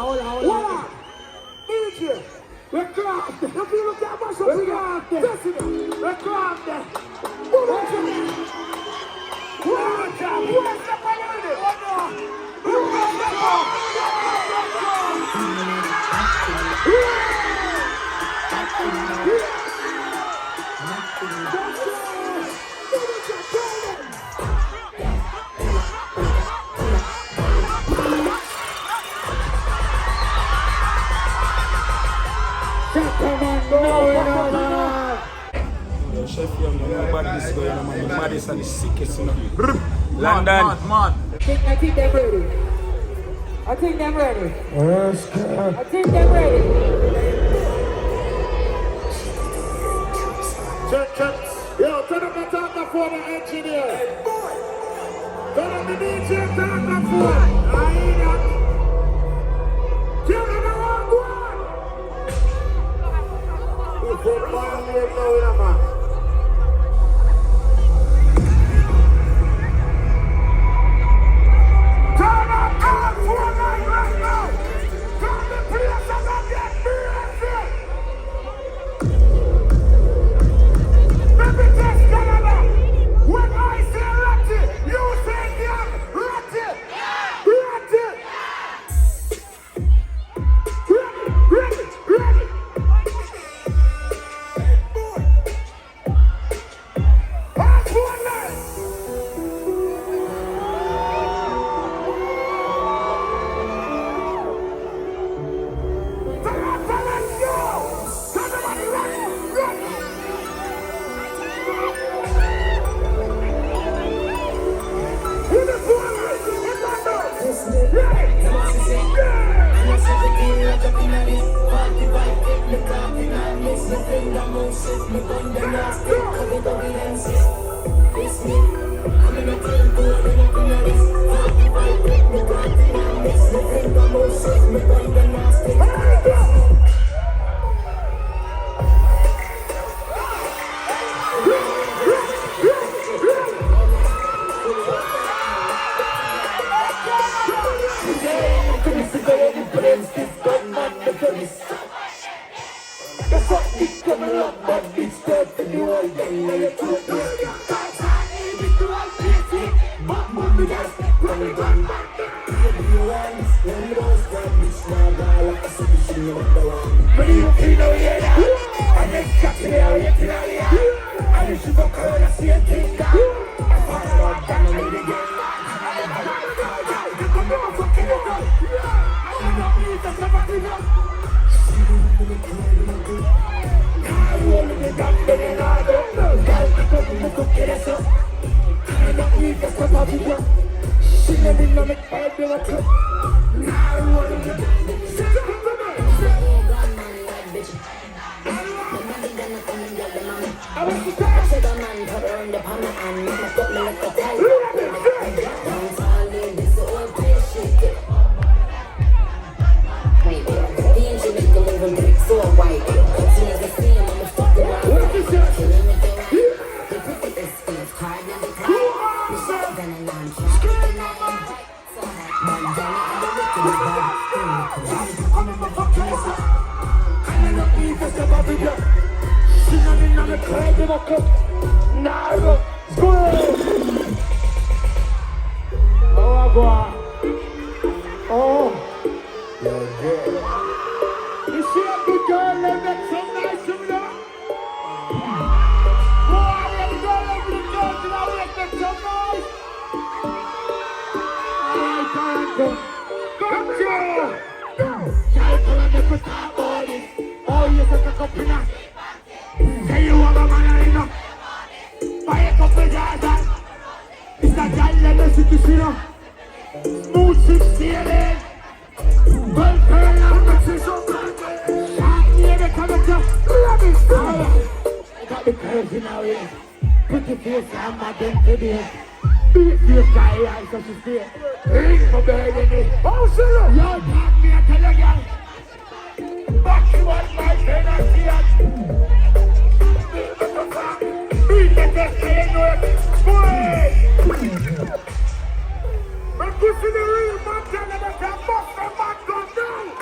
Voila! DJ! We're Kraff! You feel look at much of Kraff! We're Kraff! Chef, you know about this going on, man. Maddest and the sickest, you know. London. I think they're ready. I think they're ready. I think they're ready. Check. Yo, turn up the talker for the engineer. Turn up the DJ, turn up the phone. I hear that. Turn up the wrong one. You put one here now in a man. Culinary, man, tell them that you must have man gone down.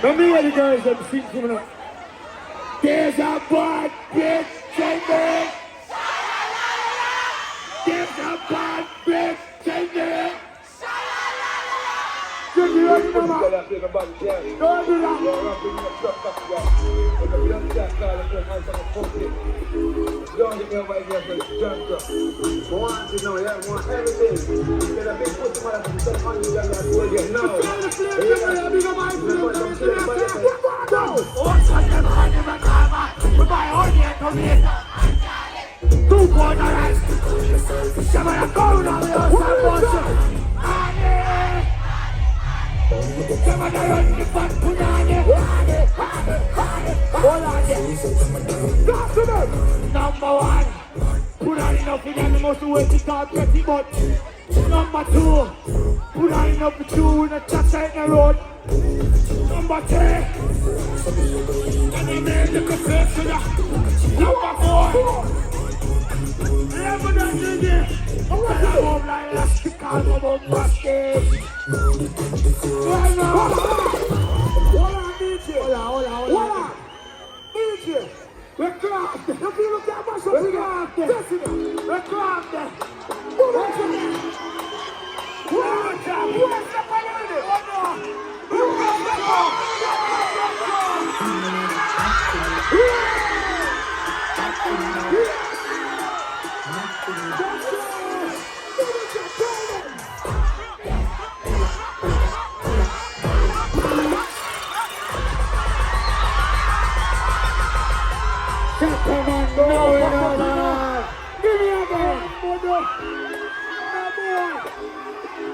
Let me hear the girls that sing coming up. There's a bad bitch singing. There's a bad bitch singing. Don't do that. Don't get me right here for the jump up. Want to know that, want everything. Get a big pussy man from the on you guys will get no. Number one, put on enough in the most weighted card pretty much. Number two, put on enough for two in a chat in the road. Number three, and they made the confession. Number four, never done this. I'm home like elastic arm about basket. Right now, hold on, DJ. Hold on. DJ. We're Kraff. If you look at us, we're Kraff. We're Kraff.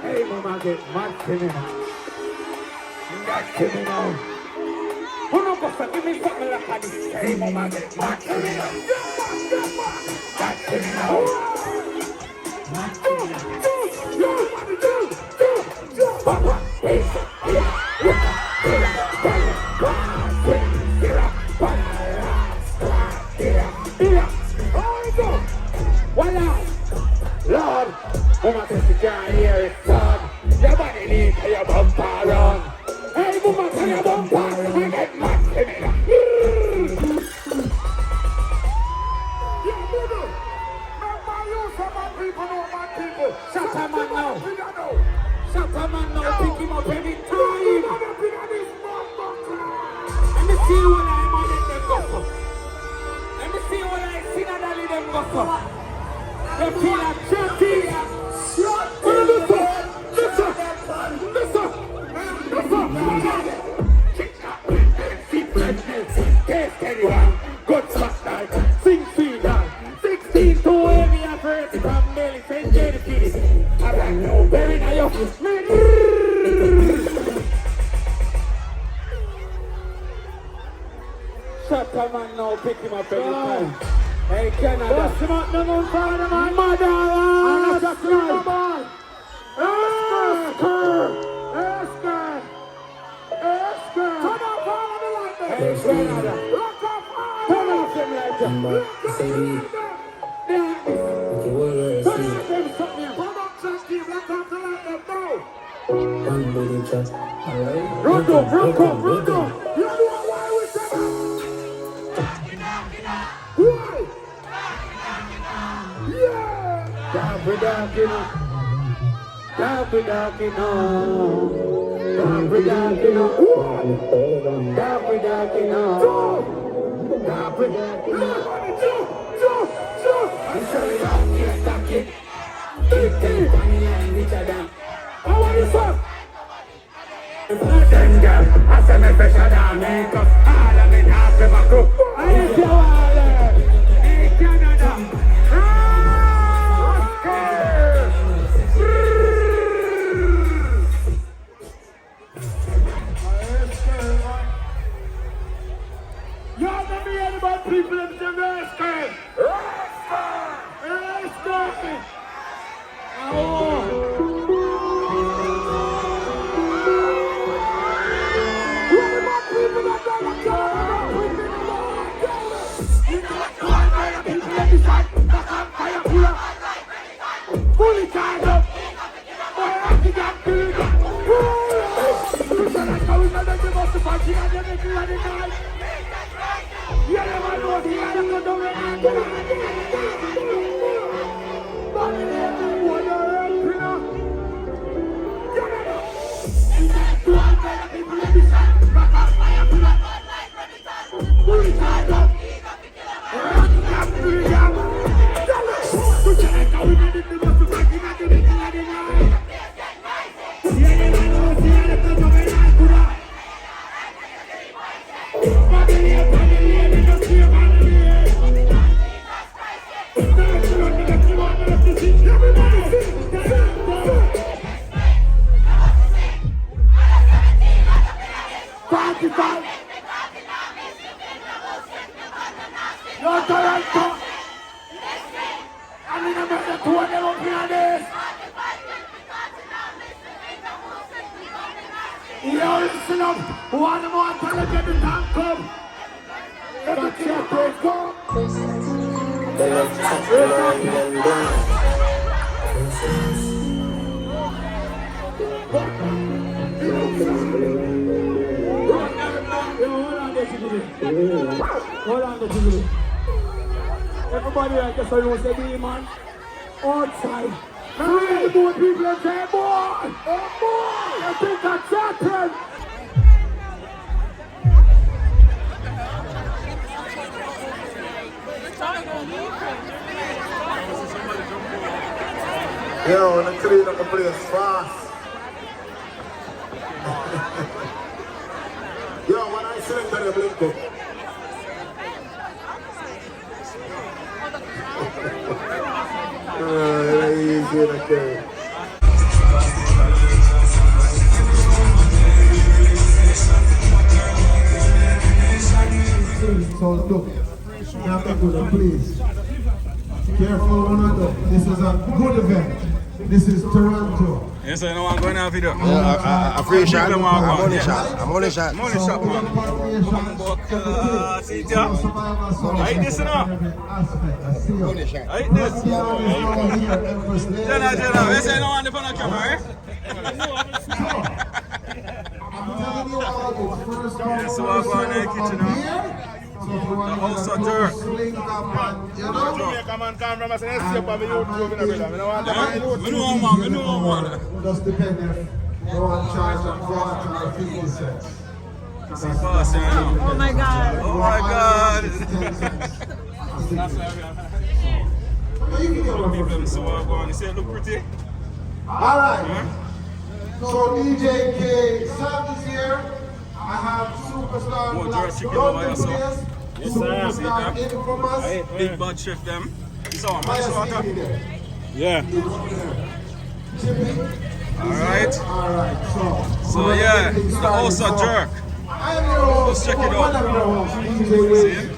Hey, mama, get mad to me now. Mad to me now. Who no go for give me something like this? Hey, mama, get mad to me now. Mad to me now. Mad to me now. Papa, Lord, woman says you can't hear it, son. Your body needs to your bumper run. Hey, woman, to your bumper, I get mad to me now. Yeah, Buddha. Remember you, some bad people know bad people. Shut up, man, now. Shut up, man, now. Pick him up every time. see what I'm on them go for. Let me see what I see that I lead them go for. They feel like dirty. Taste anyone, good spotlight, sing feed on 16 to heavy effort from Nelly, St. Jenny Kitty. I don't know, very nice. Shut up, man, now pick him up every time. Hey, Canada. Bust him up, no one for the man. Mother, I'm just right. Hey, Canada. Turn off them lights. Turn off them something. Turn off something. Lock off the light up now. Run down. You know why we said that? Why? Yeah. Y'all let me hear about people in the Skeng. Skeng. Oh. What about people that don't want to go? People in the side, that's on fire, cooler. Fully tied up. Boy, I think I'm feeling it. You said I know it's not that you must have fight, you got to make you ready tonight. Yeah, you might know the other one don't let me go. But in everyone you're helping us. Get it up. We got 200 people in the side. Rock on fire, pull up. Fully tied up. Rocking up to the gap. Tell us. You said I know it's not that you must have fight, you got to make you ready tonight. Yeah, you might know the other one don't let me go. But in everyone you're Toronto. I'm in America, two of them up here this. Yo, listen up. One more time, get the tank come. Let the check break go. Hold on, everybody like this, I know say be man. Outside. Three more people and say, boy! Oh boy! I think that's happened! Yo, I'm gonna clean up the place fast. Yo, when I select on the blink up. Easy, okay. So look, please. Careful one another. This is a good event. This is Toronto. Yes, I know I'm going to have video. A free shot. I'm only shot. Money shot, man. See ya. I eat this now. I eat this. Jenna, you say no on the phone camera, eh? Yes, so I'm going to the kitchen now. The house of dirt. Just depend if no one charge them 4 50 cents. Boss, you know. Oh my God. Oh my God. People them so well going. You say it look pretty? Alright. So DJ K Sam is here. I have Superstar More Black jerk chicken over here, so. Yes, Superstar Infamous. Big bad chef them. So, Maya nice water. Stevie there. Yeah. Chippy. Alright. Alright, So yeah, the house of jerk. I'm your host. Let's check it out. One of your hosts, DJ Wiz. See?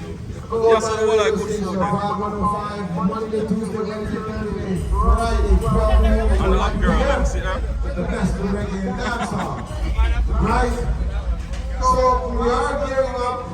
Yes, I know like good food. 105, Monday, Tuesday, Wednesday, Thursday, Friday, 12 noon. And the hot girl, them, see that? The best in reggae and dancehall. Right? So we are gearing up.